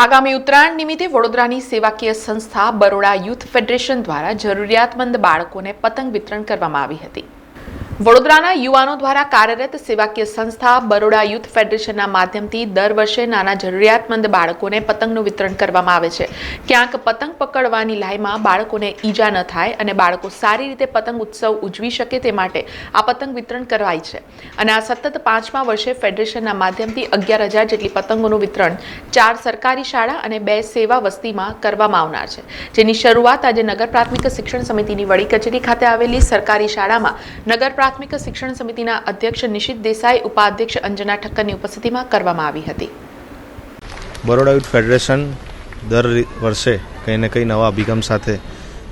આગામી ઉત્તરાયણ નિમિત્તે વડોદરાની સેવાકીય સંસ્થા બરોડા યુથ ફેડરેશન દ્વારા જરૂરિયાતમંદ બાળકોને પતંગ વિતરણ કરવામાં આવી હતી। વડોદરાના યુવાનો દ્વારા કાર્યરત સેવાકીય સંસ્થા બરોડા યુથ ફેડરેશનના માધ્યમથી દર વર્ષે નાના જરૂરિયાતમંદ બાળકોને પતંગનું વિતરણ કરવામાં આવે છે। ક્યાંક પતંગ પકડવાની લાઈમાં બાળકોને ઈજા ન થાય અને બાળકો સારી રીતે પતંગ ઉત્સવ ઉજવી શકે તે માટે આ પતંગ વિતરણ કરવાય છે અને આ સતત 5મા વર્ષે ફેડરેશનના માધ્યમથી 11,000 જેટલી પતંગોનું વિતરણ 4 સરકારી શાળા અને 2 સેવા વસ્તીમાં કરવામાં આવનાર છે, જેની શરૂઆત આજે નગર પ્રાથમિક શિક્ષણ સમિતિની વડી કચેરી ખાતે આવેલી સરકારી શાળામાં નગર પ્રાથમિક શિક્ષણ સમિતિના અધ્યક્ષ નિશિત દેસાઈ, ઉપાધ્યક્ષ અંજના ઠક્કરની ઉપસ્થિતિમાં કરવામાં આવી હતી। બરોડા યુથ ફેડરેશન દર વર્ષે કંઈ ને કંઈ નવા અભિગમ સાથે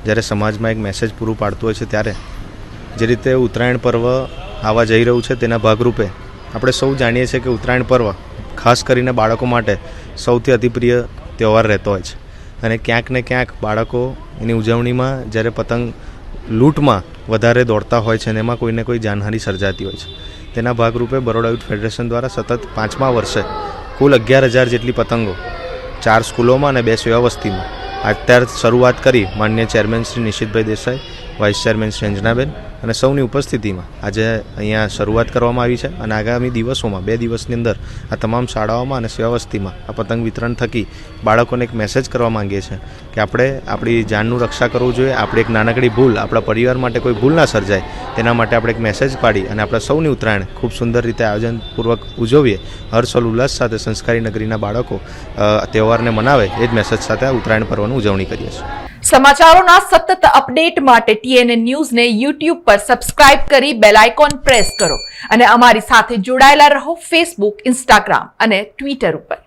જ્યારે સમાજમાં એક મેસેજ પૂરું પાડતું હોય છે, ત્યારે જે રીતે ઉત્તરાયણ પર્વ આવવા જઈ રહ્યું છે તેના ભાગરૂપે આપણે સૌ જાણીએ છીએ કે ઉત્તરાયણ પર્વ ખાસ કરીને બાળકો માટે સૌથી અતિપ્રિય તહેવાર રહેતો હોય છે અને ક્યાંક ને ક્યાંક બાળકો એની ઉજવણીમાં જ્યારે પતંગ લૂંટમાં વધારે દોડતા હોય છે અને એમાં કોઈને કોઈ જાનહાનિ સર્જાતી હોય છે। તેના ભાગરૂપે બરોડા યુથ ફેડરેશન દ્વારા સતત 5મા વર્ષે કુલ 11,000 જેટલી પતંગો 4 સ્કૂલોમાં અને 2 સેવા વસ્તીમાં અત્યારે શરૂઆત કરી માનનીય chairman Shri Nishitbhai Desai, vice chairman Shri Anjanaben અને સૌની ઉપસ્થિતિમાં આજે અહીંયા શરૂઆત કરવામાં આવી છે અને આગામી દિવસોમાં 2 દિવસની અંદર આ તમામ શાળાઓમાં અને સેવા વસ્તીમાં આ પતંગ વિતરણ થકી બાળકોને એક મેસેજ કરવા માંગીએ છીએ કે આપણે આપણી જાનનું રક્ષા કરવું જોઈએ। આપણી એક નાનકડી ભૂલ આપણા પરિવાર માટે કોઈ ભૂલ ના સર્જાય તેના માટે આપણે એક મેસેજ પાડી અને આપણે સૌની ઉત્તરાયણ ખૂબ સુંદર રીતે આયોજનપૂર્વક ઉજવીએ, હર્ષોલ ઉલ્લાસ સાથે સંસ્કારી નગરીના બાળકો તહેવારને મનાવે એ જ મેસેજ સાથે આ ઉત્તરાયણ પર્વની ઉજવણી કરીએ છીએ। સમાચારોના સતત અપડેટ માટે TNN ન્યૂઝને YouTube પર સબસ્ક્રાઇબ કરી બેલ આઇકોન પ્રેસ કરો અને અમારી સાથે જોડાયેલા રહો Facebook, Instagram અને Twitter ઉપર।